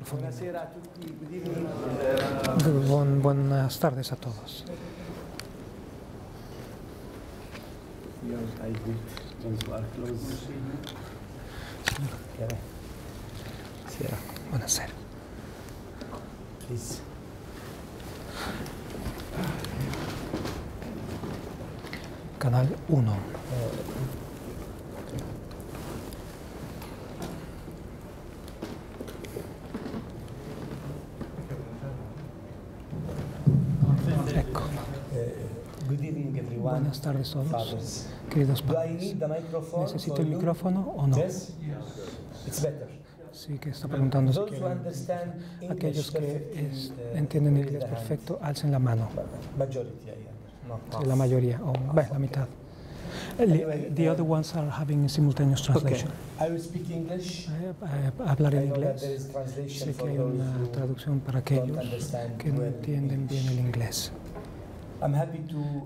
profundamente. Buenas tardes a todos. Buonasera. Canal 1. Ecco. Buenas tardes a todos, queridos padres. ¿Necesito el micrófono o no? Sí, que está preguntando si quieren. Aquellos que entienden inglés perfecto, alcen la mano. Sí, la mayoría, o la mitad. The other ones are having simultaneous translation. I will speak English. Hablaré inglés. Sé que hay una traducción para aquellos que no entienden bien el inglés.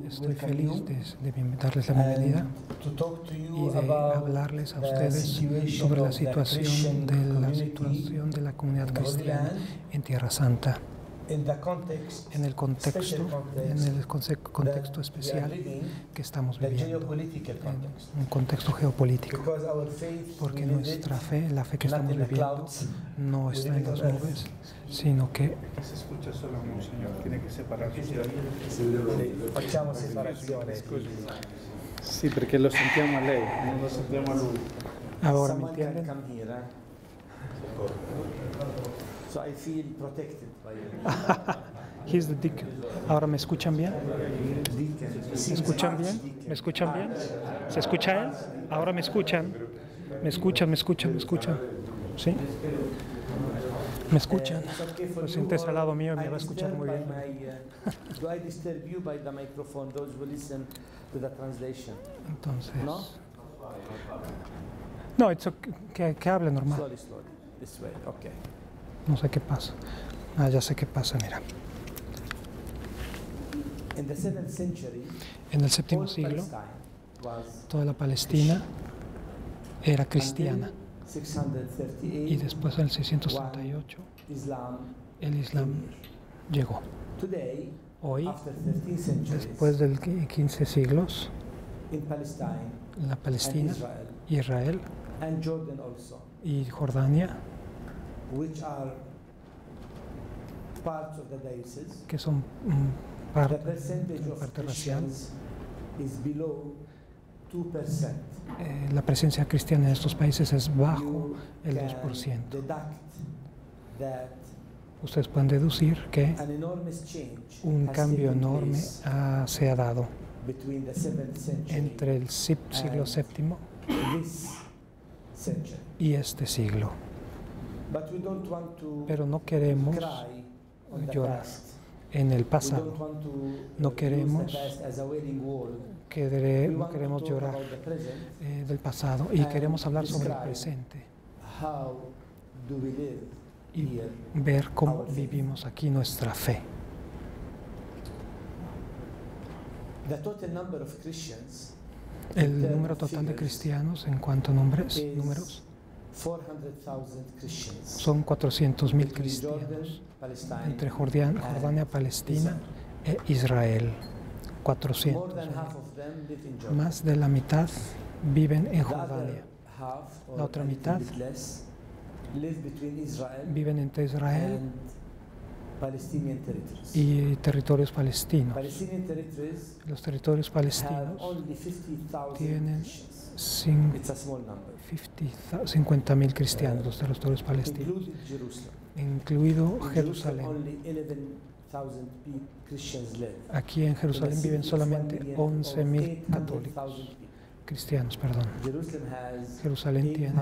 Estoy feliz de darles la bienvenida y de hablarles a ustedes sobre la situación de la comunidad cristiana en Tierra Santa, en el contexto especial que estamos viviendo, en un contexto geopolítico, porque nuestra fe, la fe que estamos viviendo, no está en las nubes, sino que se escucha solo un señor, tiene que separarse. Facciamo separazione. Sì, perché lo sentiamo a lei, non lo sentiamo a lui. ahora me entienden. So I feel protected by He's the deacon. ¿Ahora me escuchan bien? ¿Me escuchan bien? ¿Me escuchan bien? ¿Se escucha él? ¿Ahora me escuchan? ¿Me escuchan? ¿Sí? ¿Me escuchan? Pues sientes al lado mío y me va a escuchar muy bien. Do I disturb you by the microphone, those who listen to the translation? Entonces... No? No, it's okay, que hable normal. Slowly, this way, okay. No sé qué pasa. Ya sé qué pasa, mira. In the 7th century, en el séptimo siglo, toda la Palestina era cristiana. Y después, en el 638, el Islam llegó. Hoy, después de 15 siglos, la Palestina, Israel y Jordania, que son parte racial, la presencia cristiana en estos países es bajo el 2%. Ustedes pueden deducir que un cambio enorme se ha dado entre el siglo VII y este siglo. Pero no queremos llorar en el pasado. No queremos llorar del pasado y queremos hablar sobre el presente y ver cómo vivimos aquí nuestra fe. El número total de cristianos en cuanto a números son 400,000 cristianos entre Jordania, Palestina e Israel. 400,000. Más de la mitad viven en Jordania. La otra mitad viven entre Israel y territorios palestinos. Los territorios palestinos tienen 50,000 cristianos, los territorios palestinos, incluido Jerusalén. Aquí en Jerusalén viven solamente 11,000 católicos, cristianos, perdón. Jerusalén tiene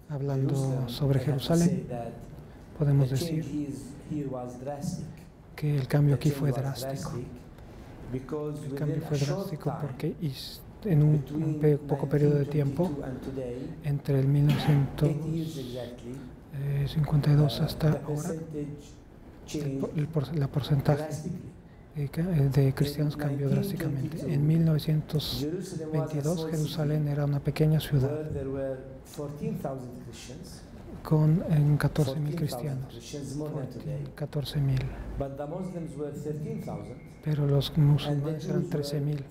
hablando sobre Jerusalén, podemos decir que el cambio aquí fue drástico. El cambio fue drástico porque en un poco periodo de tiempo, entre el 1952 hasta ahora, el porcentaje de cristianos cambió drásticamente. En 1922 Jerusalén era una pequeña ciudad con 14.000 cristianos, 14.000. Pero los musulmanes eran 13.000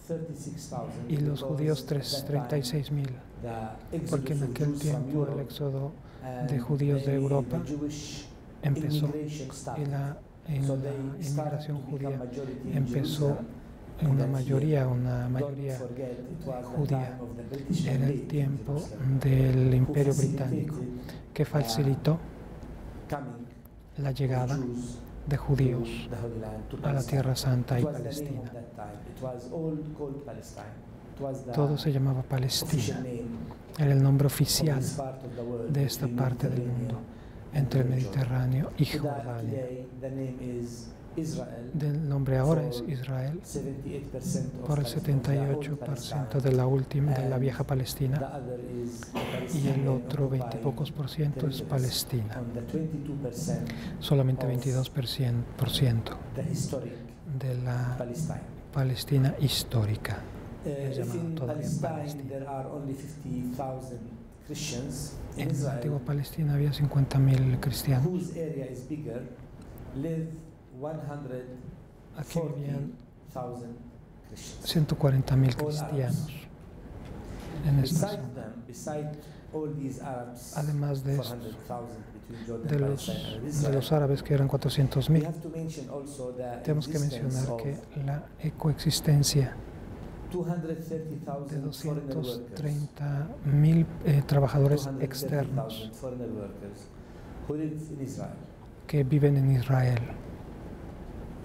y los judíos 36.000, porque en aquel tiempo el éxodo de judíos de Europa empezó y la inmigración judía empezó en una mayoría judía. Era el tiempo del Imperio Británico que facilitó la llegada de judíos a la Tierra Santa y Palestina. Todo se llamaba Palestina. Era el nombre oficial de esta parte del mundo, entre el Mediterráneo y Jordania. El nombre ahora es Israel por el 78% de la vieja Palestina, y el otro 20 y pocos por ciento es Palestina. Solamente 22% de la Palestina histórica es llamada todavía Palestina. En la antigua Palestina había 50.000 cristianos. Aquí vivían 140.000 cristianos en esta zona. Además de esto, de los árabes, que eran 400.000, tenemos que mencionar que la coexistencia de 230.000 trabajadores externos que viven en Israel.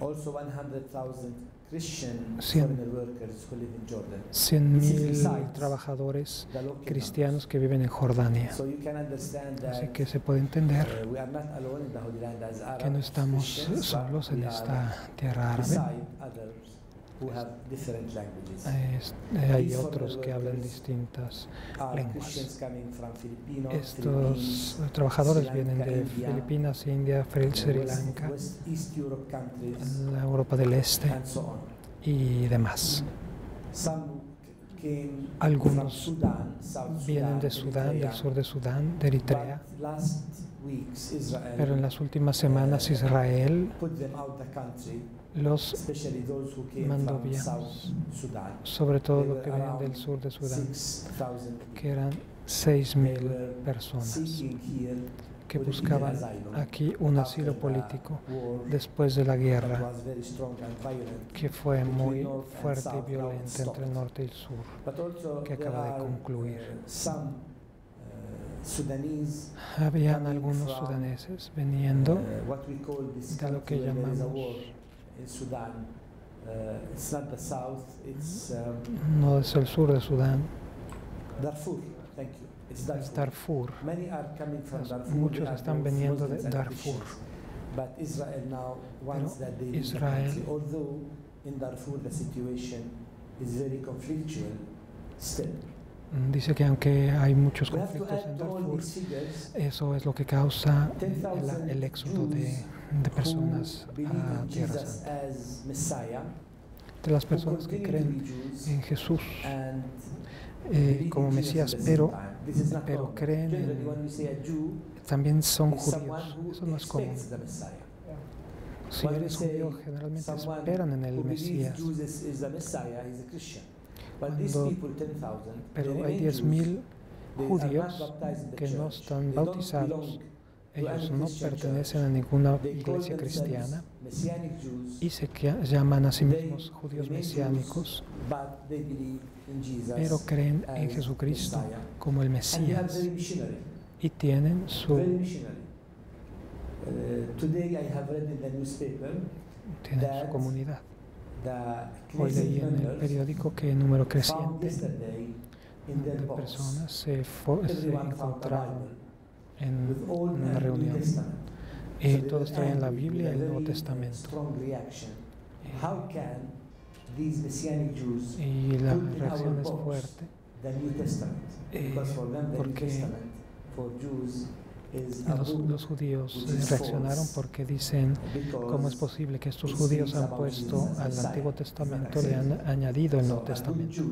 100.000 trabajadores cristianos que viven en Jordania. Así que se puede entender que no estamos solos en esta tierra árabe. Hay otros que hablan distintas lenguas. Estos trabajadores vienen de Filipinas, India, Sri Lanka, la Europa del Este y demás. Algunos vienen de Sudán, del sur de Sudán, de Eritrea, pero en las últimas semanas Israel los mandó viajes, sobre todo los que venían del sur de Sudán, que eran 6.000 personas que buscaban aquí un asilo político después de la guerra, que fue muy fuerte y violenta entre el norte y el sur, que acaba de concluir. Habían algunos sudaneses viniendo de lo que llamamos no es el sur de Sudán, es Darfur. Muchos están viniendo de Darfur. Pero Israel dice que aunque hay muchos conflictos en Darfur, eso es lo que causa el éxodo de personas a Tierra Santa. De las personas que creen en Jesús como Mesías, pero creen también son judíos. Eso no es común. Si eres judío, generalmente esperan en el Mesías. Pero hay 10.000 judíos que no están bautizados. Ellos no pertenecen a ninguna iglesia cristiana y se llaman a sí mismos judíos mesiánicos, pero creen en Jesucristo como el Mesías y tienen su comunidad. Hoy leí en el periódico que el número creciente de personas se encontraron en una reunión y todos traen la Biblia y el Nuevo Testamento. Y la reacción es fuerte porque Los judíos reaccionaron porque dicen, ¿cómo es posible que estos judíos han puesto al Antiguo Testamento, le han añadido el Nuevo Testamento?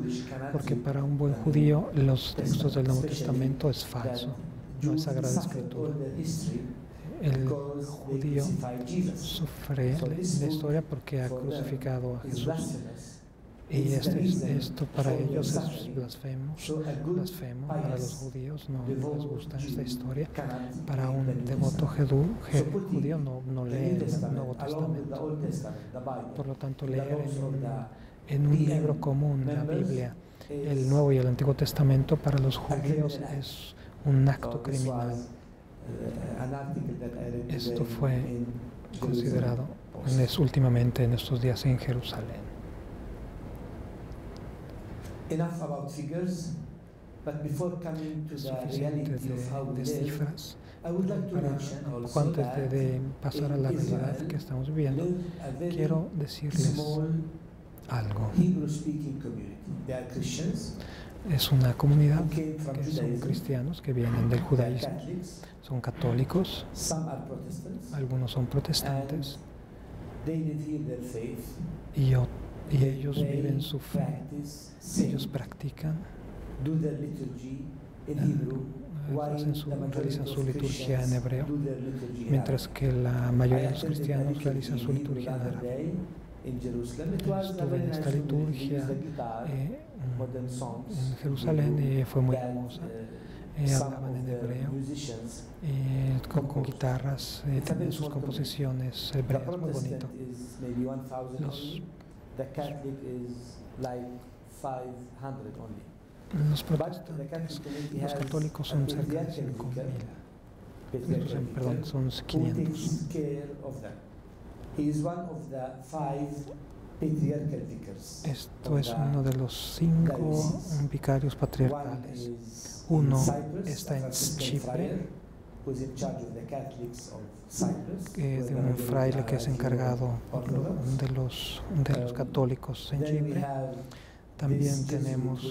Porque para un buen judío los textos del Nuevo Testamento es falso, no es Sagrada Escritura. El judío sufre la historia porque ha crucificado a Jesús. Y esto para ellos es blasfemo. Para los judíos no les gusta esta historia. Para un devoto judío no lee el Nuevo Testamento. Por lo tanto, leer en un libro común, la Biblia, el Nuevo y el Antiguo Testamento, para los judíos es un acto criminal. Esto fue considerado últimamente en estos días en Jerusalén. Es suficiente de cifras. Poco antes de pasar a la realidad que estamos viviendo, quiero decirles algo. Es una comunidad que son cristianos que vienen del judaísmo, son católicos, algunos son protestantes, y ellos viven su fe, ellos practican, realizan su liturgia en hebreo, mientras que la mayoría de los cristianos realizan su liturgia en árabe. Estuve en esta liturgia en Jerusalén y fue muy hermosa. Hablaban en hebreo, con guitarras, tenían sus composiciones hebreas, muy bonito. Los protestantes, los católicos son cerca de 5.000, perdón, son 500. Esto es uno de los 5 vicarios patriarcales. Uno está en Chipre, de un fraile que es encargado de los católicos en Chipre. También tenemos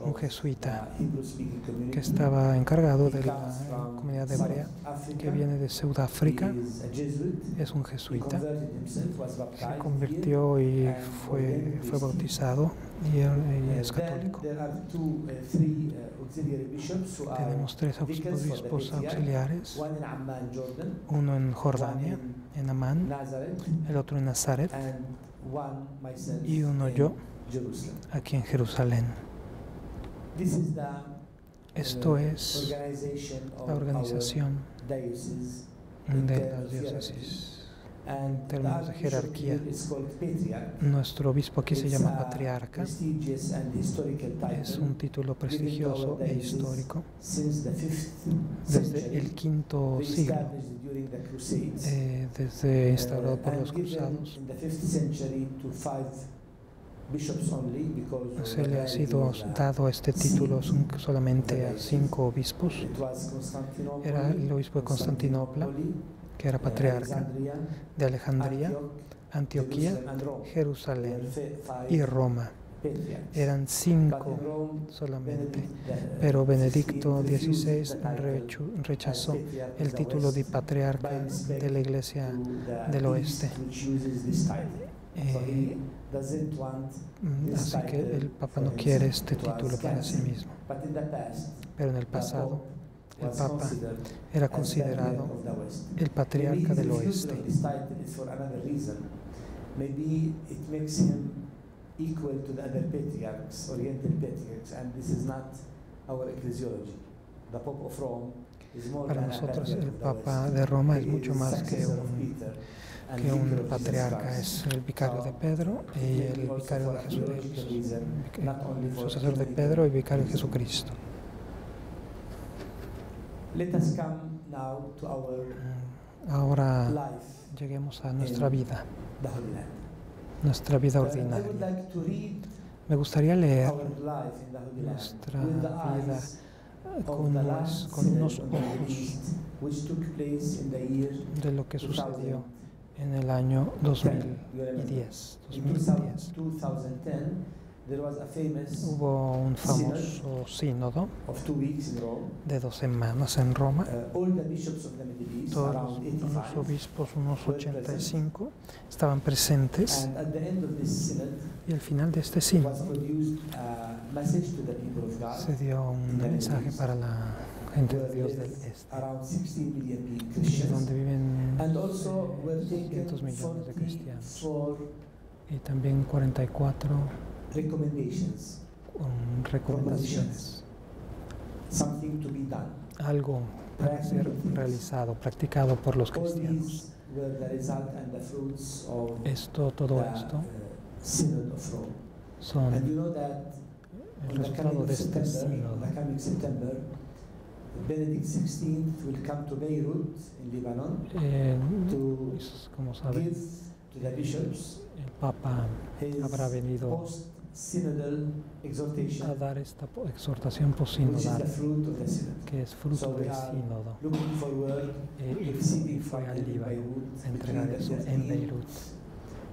un jesuita que estaba encargado de la comunidad hebrea, que viene de Sudáfrica. Es un jesuita, se convirtió y fue bautizado y es católico. Tenemos 3 obispos auxiliares, uno en Jordania, en Amán, el otro en Nazaret y uno yo, aquí en Jerusalén. Esto es la organización de las diócesis. En términos de jerarquía, nuestro obispo aquí se llama patriarca. Es un título prestigioso e histórico. Desde el V siglo, desde instaurado por los cruzados, se le ha sido dado este título solamente a 5 obispos. Era el obispo de Constantinopla, que era patriarca, de Alejandría, Antioquía, Jerusalén y Roma. Eran 5 solamente, pero Benedicto XVI rechazó el título de patriarca de la Iglesia del Oeste. Así que el Papa no quiere este título para sí mismo. Pero en el pasado, el Papa era considerado el patriarca del Oeste. Para nosotros el Papa de Roma es mucho más que un patriarca, es el vicario de Pedro y el vicario de Jesús, el sucesor de Pedro y vicario de Jesucristo. Ahora lleguemos a nuestra vida ordinaria. Me gustaría leer nuestra vida con unos ojos de lo que sucedió en el año 2010. Hubo un famoso sínodo de 2 semanas en Roma. Todos los obispos, unos 85, estaban presentes, y al final de este sínodo se dio un mensaje para la gente de Dios del Este, donde viven 500 millones de cristianos, y también 44 recomendaciones, algo para ser realizado, practicado por los cristianos. Todo esto son el resultado de este sínodo. Benedict XVI will come to Beirut in Lebanon Como saben, give to the bishops el Papa habrá venido post-synodal exhortation, a dar esta exhortación possinodal, que es fruto del sínodo, looking forward y fue al Líbano a entregar eso en Beirut.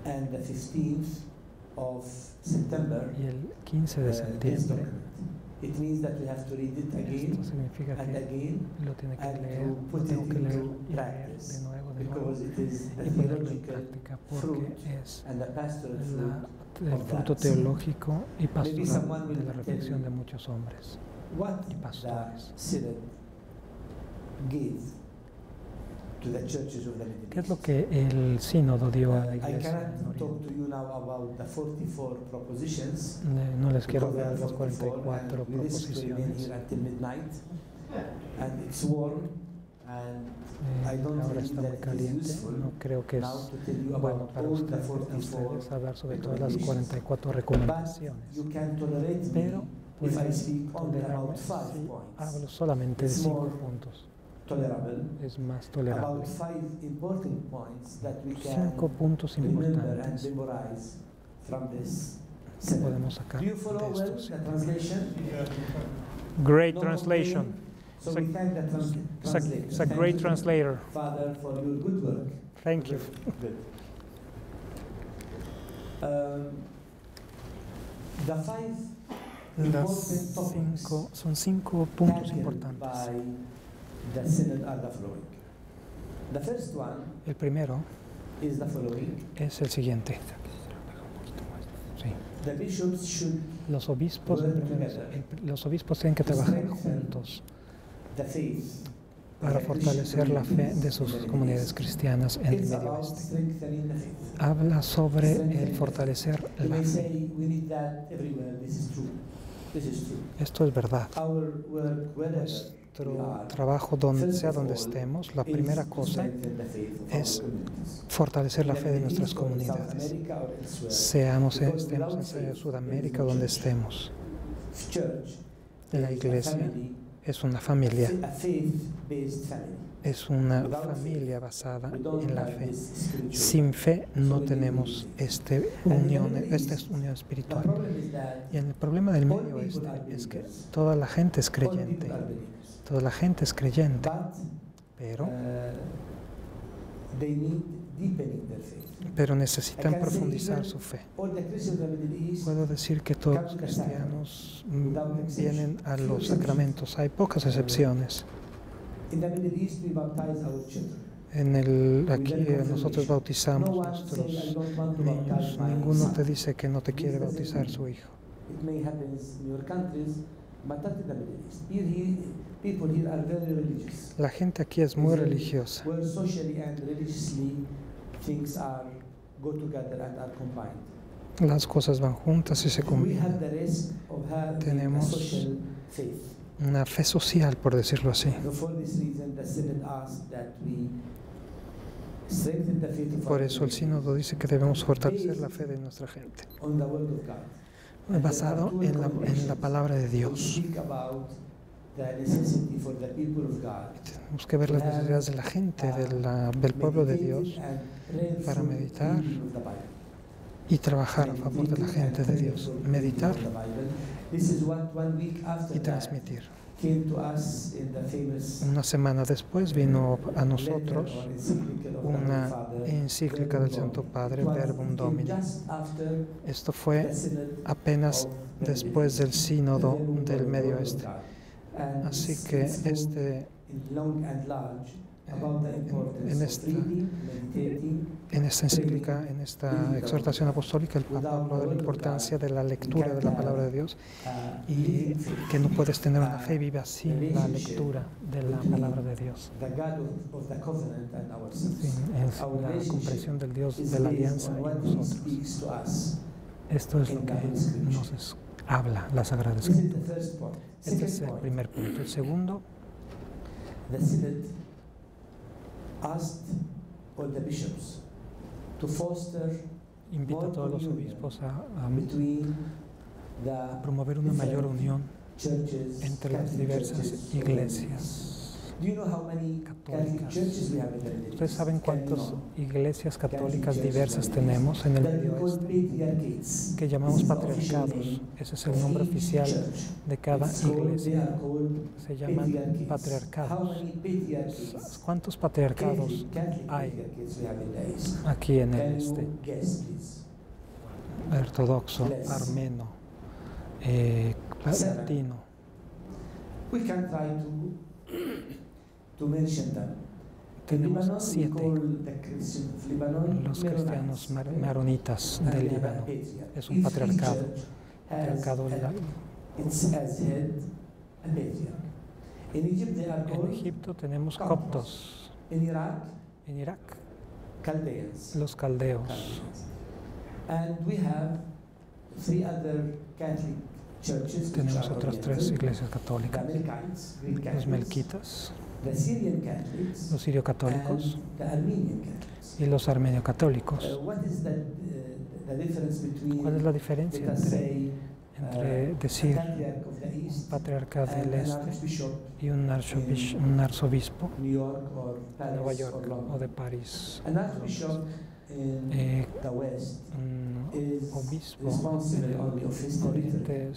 And the 15th of September, Y el 15 de septiembre, it means that we have to read it again esto significa and que again lo tiene que and leer, to lo put it tengo que leer into y leer practice, de nuevo, because it is the y ponerlo en theological práctica, fruit porque es and the pastoral fruit el of fruto that. teológico y pastoral someone will de la reflexión tell de muchos hombres what y the pastores. synod gave to the churches of the Middle ¿Qué es lo East. que el sínodo dio a la I iglesia en cannot talk Oriente? to you now about the 44 propositions. No les quiero because hablar there de are las 44 44 and we risk to remain proposiciones. here until midnight. And it's warm and I don't Ahora believe está muy that it is caliente, useful no creo que es now to tell you bueno about para all the ustedes 44, hablar sobre todas las recommendations. 44 but recomendaciones, you can tolerate pero me if I pueden speak only tolerarme about 5 si points. hablo solamente de It's 5 more puntos. Tolerable. Es más About tolerable. 5 important points that we can 5 puntos remember and importantes memorize from this que synod. podemos sacar Do you de follow well estos. the translation? Great No translation. complaining? So we thank the translator. It's a Thank great you, translator. Father, for your good work. Thank you. Good. The 5 important topics Son 5 puntos tackled importantes. by the synod are the following. The first one El primero is the following. es el siguiente. Sí. The bishops should Los obispos tienen que trabajar juntos the faith para fortalecer la fe de sus comunidades cristianas en el It's Medio about Oeste. strengthening the faith. Habla sobre el fortalecer You la may fe. say we need that everywhere. This is true. This is true. Esto es verdad. Our work, wherever we Nuestro are, trabajo, sea donde estemos, la primera cosa es fortalecer la fe de nuestras comunidades, estemos en Sudamérica o donde estemos. La iglesia es una familia, es una familia basada en la fe. Sin fe no tenemos esta unión espiritual. Y el problema del Medio Oeste es que toda la gente es creyente, pero necesitan profundizar su fe. Puedo decir que todos los cristianos vienen a los sacramentos, hay pocas excepciones. Aquí nosotros bautizamos nuestros niños, ninguno te dice que no te quiere bautizar su hijo. La gente aquí es muy religiosa. Las cosas van juntas y se combinan. Tenemos una fe social, por decirlo así. Por eso el sínodo dice que debemos fortalecer la fe de nuestra gente, basado en la palabra de Dios. Tenemos que ver las necesidades de la gente, del pueblo de Dios, para meditar y trabajar a favor de la gente de Dios. Meditar y transmitir. came to us in the famous Una semana después vino a letter nosotros or encyclical of the una Father, encíclica del Santo Padre, It was- Verbum it came Domini. just after Esto fue the synod apenas of the después del sínodo Verbum del Domini, Medio Word of Oeste. God. And Así it's que spoke in long and large about the importance en of esta- reading, meditating, En esta encíclica, en esta exhortación apostólica, el Papa habló de la importancia de la lectura de la palabra de Dios y living faith. que no puedes tener una fe viva sin la lectura de la palabra de Dios, The God of the covenant and ourselves. sin Our la relationship comprensión del Dios is de la based alianza on y what He nosotros. speaks to us. Esto es in lo que the Holy Scripture. nos habla la Sagrada This is Escritura. the first point. Este es Second el point, primer punto. El segundo, the synod asked all the bishops to foster invita a todos los obispos a between the promover una mayor unión churches, entre las Catholic diversas churches, iglesias Do you know how many Catholic católicas. churches we have in the Middle East? ¿Ustedes saben cuántas Can you know? iglesias católicas diversas tenemos en el That we Medio call Oeste? patriarchates. Que llamamos This is the official patriarcados. name Ese es el of nombre each oficial church. de cada It's called- they iglesia. are called Se llaman patriarchates. How patriarcados. many patriarchates? ¿Cuántos patriarcados Catholic hay patriarchates we have in the East? aquí en el Can este? you guess, please? Ortodoxo, Less. armeno, Seven. latino. We can try to mention them. In Tenemos Lebanon, we 7, call the Christians of Lebanon los cristianos Maronites. maronitas And del they have a Líbano. patriarch. Es un Each patriarcado. church has Patriarcado it's as head a patriarch. In Egypt they are En called Egipto tenemos Coptos. coptos. In Iraq, En Irak, Chaldeans. los caldeos. And we have 3 other Catholic churches. which Tenemos are otras 3 oriented. iglesias The católicas. Melkites, Greek Los Catholics, melquitas, the Syrian Catholics, los sirio-católicos and the Armenian Catholics. y los armenio-católicos. What is the difference between, ¿Cuál es la diferencia let us entre say, entre a decir patriarch of the East patriarca del and an este archbishop y un arzobispo New York or de Paris Nueva or York London? o de París? An archbishop in Eh, the West Un is obispo responsible en only of his el territory. oriente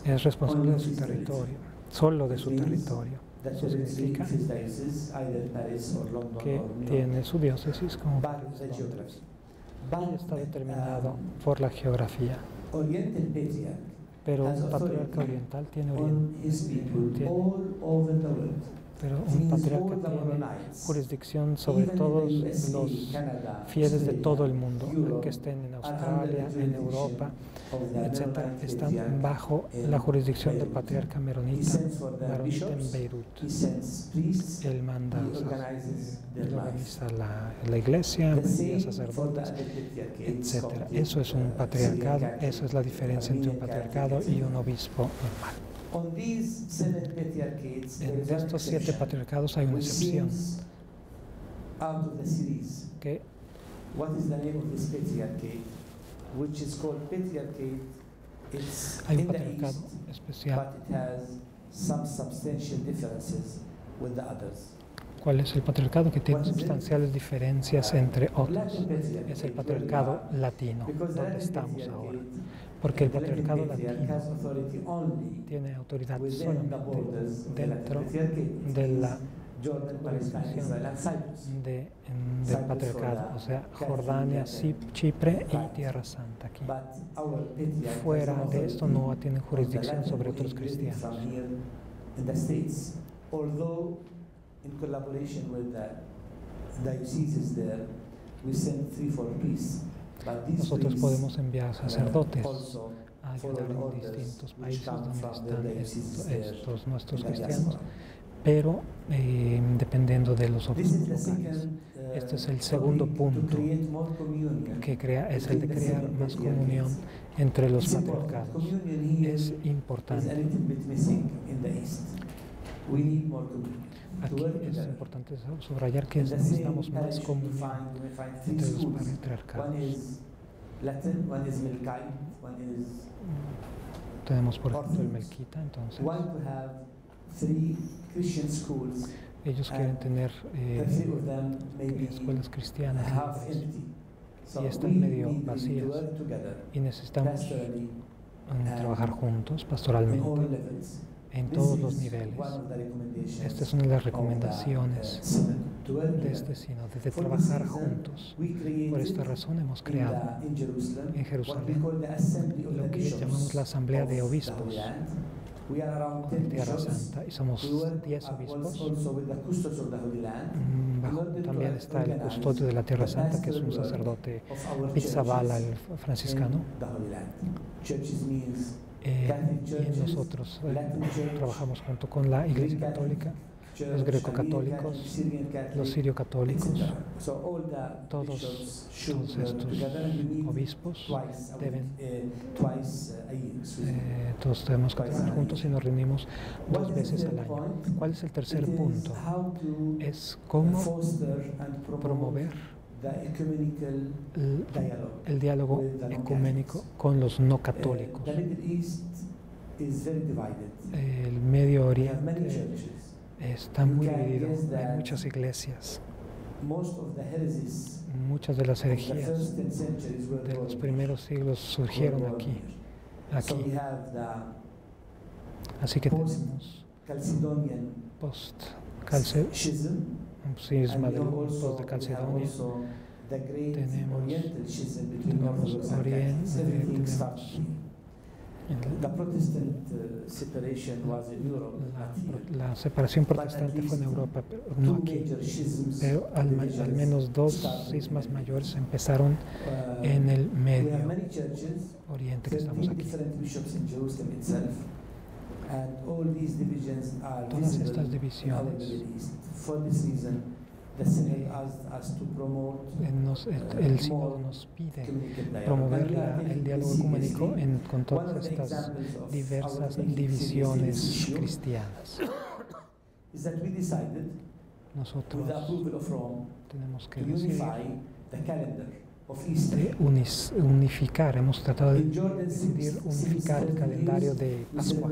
es responsable de su territorio, solo de su Means territorio. That Eso there is significa his diocese, either Paris or London que or New York. tiene su diócesis como But París, the Londres. geography. Y está determinado um, por la geografía. Oriental patriarch Pero has un patriarca authority oriental tiene on his people tiene- all over the world. pero It un means patriarca all the tiene Maronites, jurisdicción sobre even in todos the USA, los Canada, fieles de Australia, todo el mundo, Europe, que estén en are under Australia, the en jurisdiction Europa, of the etcétera, Maronite están patriarch. bajo in la jurisdicción del Beirut. patriarca He meronita, sends for the maronita en bishops, Beirut. he sends priests, Él manda, he organizes their él lives. organiza la iglesia, The envía same for the sacerdotes, other patriarchates, etcétera. Coptic, Eso es un Syrian patriarcado, Catholic, eso es la diferencia entre un Armenian patriarcado Catholic, y un etc. obispo normal. On these 7 patriarchates, there En is one estos 7 exception, patriarcados hay una which excepción, seems out of the series. que What is the name of this patriarchate? Which is called patriarchate. It's hay un in the patriarcado East, especial. but it has some substantial differences with the others. ¿Cuál es el patriarcado que tiene What is it? sustanciales diferencias entre otros? Latin patriarchate, Es el where we patriarcado are. latino, Because the donde Latin estamos patriarchate, ahora. Porque el the Latin patriarcado patriarch latino has authority only tiene autoridad within the solamente borders of the Latin dentro patriarchate. It de means la Jordan, Palestine, jurisdicción Israel, and Cyprus. del Cyprus patriarcado, for o sea, the Jordania, Catholic Chipre y Right. Tierra Santa aquí. But our patriarch Fuera has de esto authority no tienen on the jurisdicción Latin sobre we otros inherited cristianos. from here in the States. Although in collaboration with the dioceses there, we send 3-4 priests. But these Nosotros priests podemos enviar sacerdotes also a ayudar follow en orders distintos which países come donde from the están dioceses there estos nuestros in the cristianos, diaspora. pero dependiendo de los This is the obispos locales. second, Este es el segundo topic, punto to create more communion que es el de between the crear seven más patriarchates. comunión entre los It's important. patriarcados. Communion here Es is a importante. little bit missing in the East. We need more communion. To Aquí work es together. importante subrayar que In the necesitamos same más parish, we comunión find 3 entre los schools. patriarcados. One is Latin, one is Melkite, one is Tenemos, por ejemplo, el Orthodox. Melquita, entonces want to have 3 Christian schools. ellos quieren tener The 3 of them may be escuelas cristianas half libres empty. So y están we medio need vacías. to work together y necesitamos pastorally trabajar juntos in all pastoralmente levels. en todos los niveles. Esta es una de las recomendaciones de este sínodo, de trabajar juntos. Por esta razón hemos creado en Jerusalén lo que llamamos la Asamblea de Obispos de Tierra Santa, y somos 10 obispos. También está el custodio de la Tierra Santa, que es un sacerdote Pizzabala, el franciscano. Y nosotros trabajamos junto con la Iglesia Católica, los greco-católicos, los sirio-católicos. Todos estos obispos todos tenemos que trabajar juntos y nos reunimos 2 veces al año. ¿Cuál es el tercer punto? Es cómo promover el diálogo ecuménico con los no católicos. El Medio Oriente está muy dividido, hay muchas iglesias. Muchas de las herejías de los primeros siglos surgieron aquí. Así que tenemos post-cisma de los de Calcedonia, tenemos Oriente, la separación protestante fue en Europa, pero no aquí. Pero al menos 2 cismas mayores empezaron en el Medio Oriente, que estamos aquí. Todas estas divisiones el sínodo nos pide promover el diálogo ecuménico con todas estas diversas divisiones cristianas. Nosotros tenemos que decidir de unificar, hemos tratado de decidir unificar el calendario de Pascua.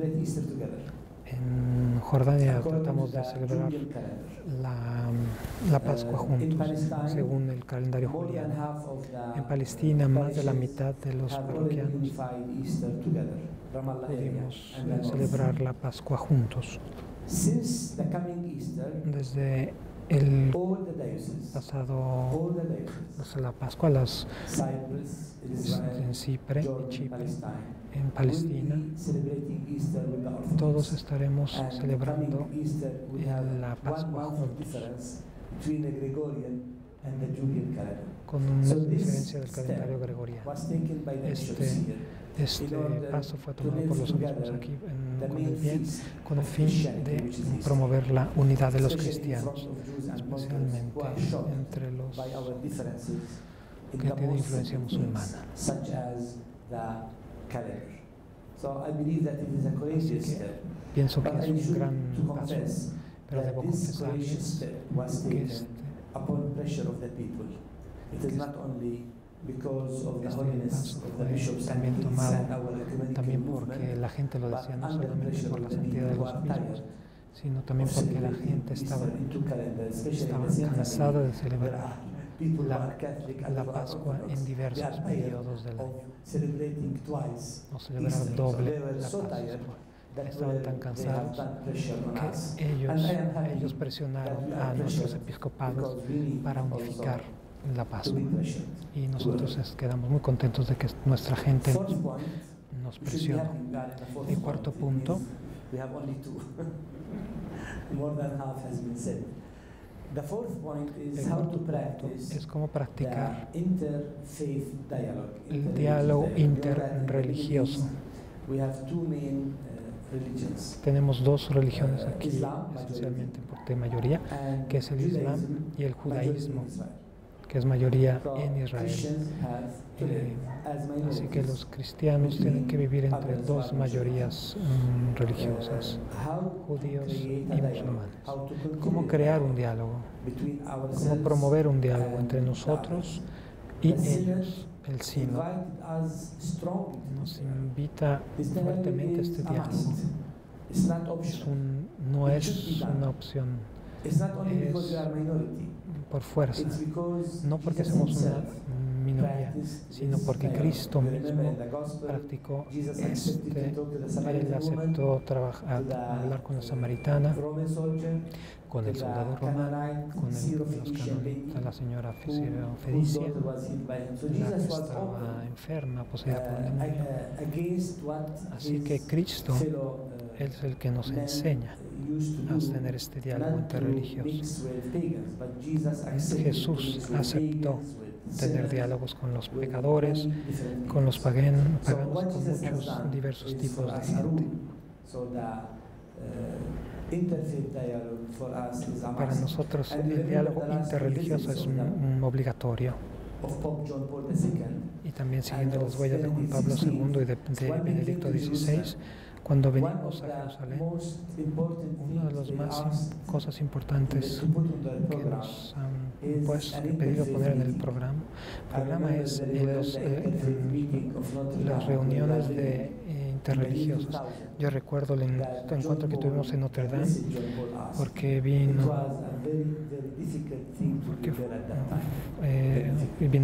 En Jordania tratamos de celebrar la Pascua juntos, según el calendario juliano. En Palestina, más de la mitad de los parroquianos pudimos celebrar la Pascua juntos. Desde el pasado, la Pascua, en Chipre, en Palestina, todos estaremos celebrando la Pascua juntos, con una diferencia del calendario gregoriano. Este paso fue tomado por los obispos aquí con el fin de promover la unidad de los cristianos, especialmente entre los que tienen influencia musulmana. Así que pienso que es un gran paso, pero debo confesarles que este paso fue también tomado también porque la gente lo decía, no solamente por la santidad de los obispos, sino también porque la gente estaba cansada de celebrar la Pascua en diversos periodos del año, o celebrar doble la Pascua. Estaban tan cansados que ellos presionaron a nuestros episcopados para unificar la Pascua, y nosotros quedamos muy contentos de que nuestra gente nos presionó. El cuarto punto es cómo practicar el diálogo interreligioso. Tenemos 2 religiones aquí, esencialmente de mayoría, que es el Islam y el judaísmo, que es mayoría en Israel. Así que los cristianos tienen que vivir entre 2 mayorías religiosas, judíos y musulmanes. ¿Cómo crear un diálogo? ¿Cómo promover un diálogo entre nosotros y ellos? El sínodo nos invita fuertemente a este diálogo. No es una opción, es por fuerza, no porque somos una minoría, sino porque Cristo mismo practicó Él aceptó hablar con la samaritana, con el soldado romano, con los canonitas, la señora Felicia, la que estaba enferma, poseída por un demonio. Así que Cristo es el que nos enseña a tener este diálogo interreligioso. Jesús aceptó tener diálogos con los pecadores, con los paganos, con muchos diversos tipos de gente. Para nosotros el diálogo interreligioso es un obligatorio. Y también siguiendo las huellas de Juan Pablo II y de Benedicto XVI, cuando venimos a Jerusalén, una de las cosas importantes que nos han pedido poner en el programa es las reuniones interreligiosas. Yo recuerdo el encuentro que tuvimos en Notre Dame, porque vino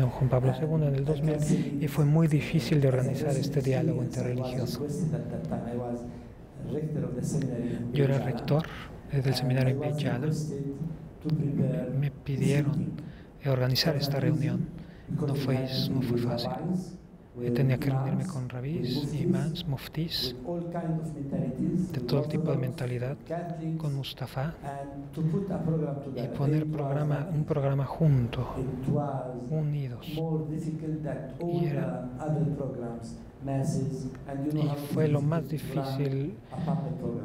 Juan Pablo II en el 2000 y fue muy difícil de organizar este diálogo interreligioso. Yo era rector del seminario en Beit Jala. Me pidieron organizar esta reunión. No fue fácil. Tenía que reunirme con rabís, imams, muftis, de todo tipo de mentalidad, con Mustafa, y poner un programa junto, unidos. Y fue lo más difícil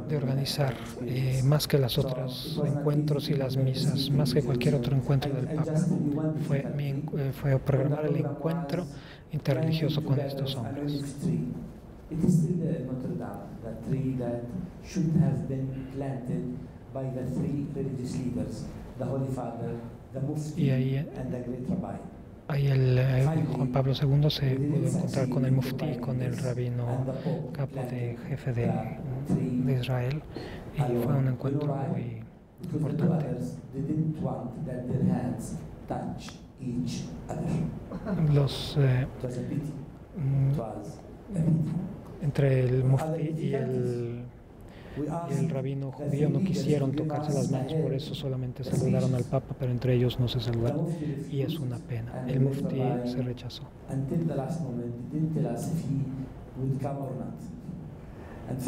de organizar, más que los otros encuentros y las misas, más que cualquier otro encuentro del Papa. Fue programar el encuentro interreligioso con estos hombres. Y ahí Juan Pablo II se pudo encontrar con el muftí, con el rabino capo jefe de Israel, y fue un encuentro muy importante. Entre el muftí y el rabino judío no quisieron tocarse las manos, por eso solamente saludaron al Papa, pero entre ellos no se saludaron, y es una pena. El muftí se rechazó. Al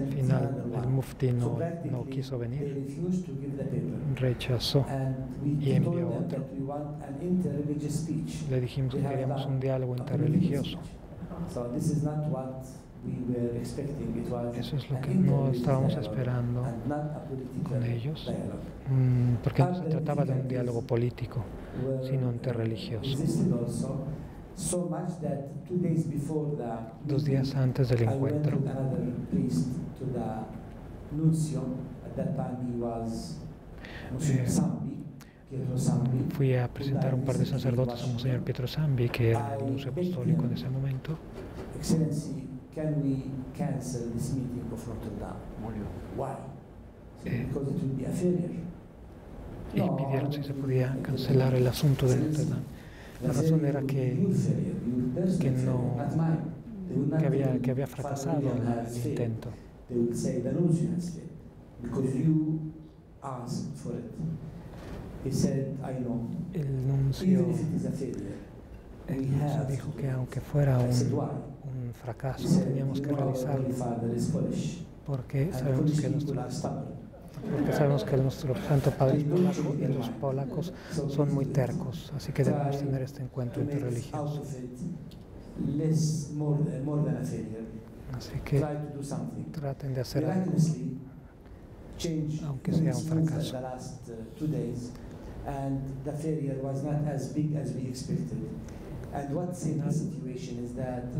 final el muftí no quiso venir, rechazó y envió otro. Le dijimos que queríamos un diálogo interreligioso. Eso es lo que no estábamos esperando con ellos, porque no se trataba de un diálogo político, sino interreligioso. 2 días antes del encuentro, fui a presentar un par de sacerdotes a Monseñor Pietro Zambi, que era el nuncio apostólico en ese momento. Y pidieron si se podía cancelar el asunto de Notre Dame. La razón era que había fracasado el intento. El nuncio dijo que aunque fuera un fracaso, teníamos que realizarlo, porque sabemos que nuestro Santo Padre es polaco y los polacos son muy tercos, así que debemos tener este encuentro interreligioso. Así que traten de hacer algo, aunque sea un fracaso.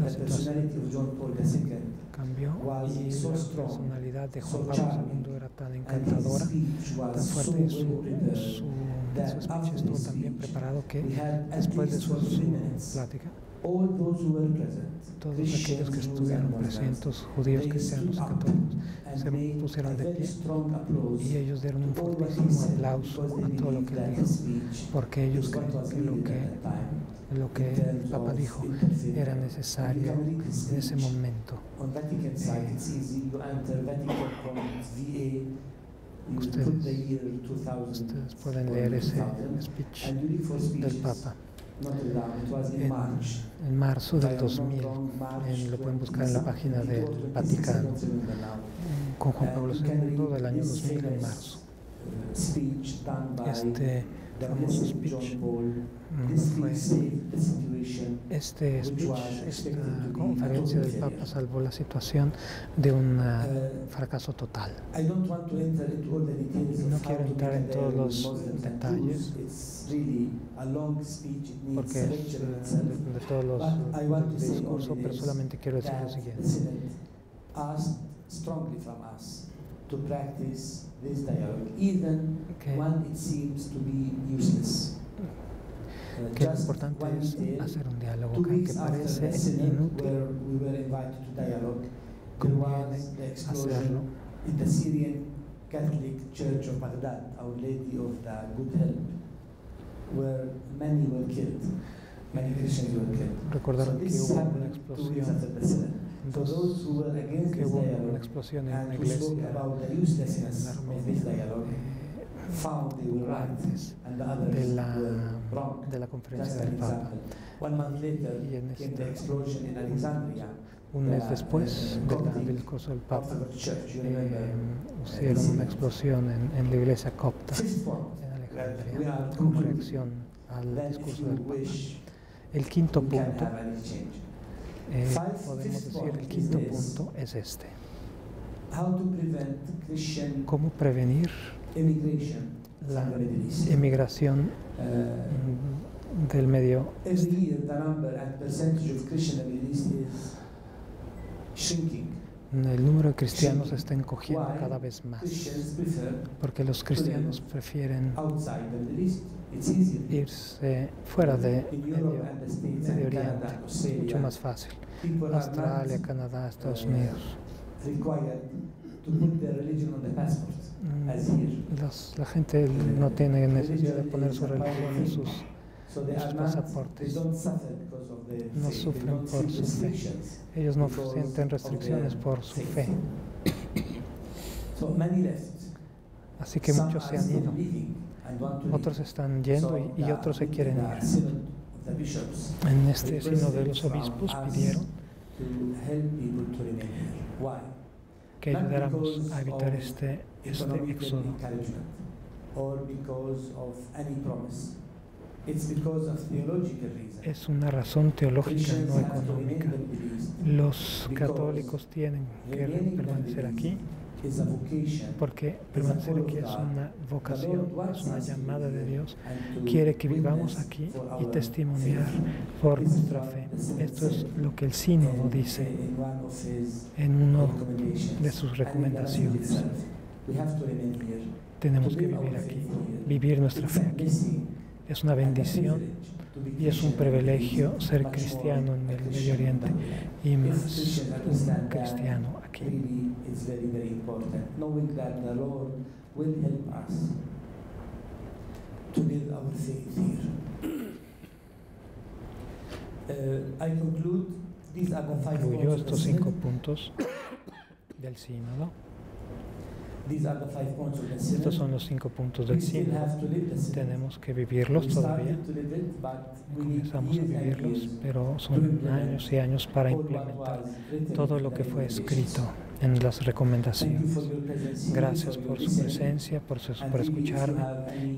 La situación cambió y la personalidad de Juan Pablo II era tan encantadora, tan fuerte, y su speech estuvo tan bien preparado que después de su plática all those who were present, todos aquellos que estuvieron presentes, judíos, cristianos y católicos, se pusieron de pie y ellos dieron un fortísimo aplauso a todo lo que él dijo, porque ellos creen que lo que el Papa dijo era necesario en ese momento. Ustedes pueden leer ese speech del Papa en marzo del 2000. Lo pueden buscar en la página del Vaticano, con Juan Pablo II del año 2000 en marzo. Este famoso speech esta conferencia del Papa salvó la situación de un fracaso total. No quiero entrar en todos los detalles porque es de todos los discursos, pero solamente quiero decir lo siguiente. To practice this dialogue, even when it seems to be useless. Que lo importante es hacer un diálogo que aunque parece inútil, conviene hacerlo. In the Syrian Catholic Church of Baghdad, Our Lady of the Good Help, where many were killed, many Christians were killed. Recordaron que hubo una explosión. Que hubo una explosión en una iglesia en Armenia antes de la conferencia del Papa. Y en un mes después del discurso del Papa, hicieron una explosión en la iglesia copta en Alejandría como reacción al discurso del Papa. El quinto punto, podemos decir, el quinto punto es este. ¿Cómo prevenir la emigración del Medio Oeste? El número de cristianos se está encogiendo cada vez más, porque los cristianos prefieren irse fuera de Medio Oriente, es mucho más fácil. Australia, Canadá, Estados Unidos. La gente no tiene necesidad de poner su religión en sus pasaportes. No sufren por su fe. Ellos no sienten restricciones por su fe. Así que muchos se han ido. Otros están yendo y otros se quieren ir. En este sínodo de los obispos pidieron que ayudáramos a evitar este éxodo. Es una razón teológica, no económica. Los católicos tienen que permanecer aquí porque permanecer aquí es una vocación, es una llamada de Dios. Quiere que vivamos aquí y testimoniar por nuestra fe. Esto es lo que el sínodo dice en una de sus recomendaciones. Tenemos que vivir aquí, vivir nuestra fe aquí. Es una bendición y es un privilegio ser cristiano en el Medio Oriente y más un cristiano aquí. Concluyo estos 5 puntos del sínodo. Estos son los 5 puntos del sínodo. Tenemos que vivirlos todavía. Comenzamos a vivirlos, pero son años y años para implementar todo lo que fue escrito en las recomendaciones. Gracias por su presencia, por escucharme.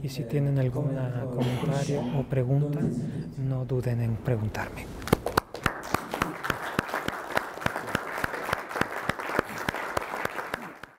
Y si tienen algún comentario o pregunta, no duden en preguntarme.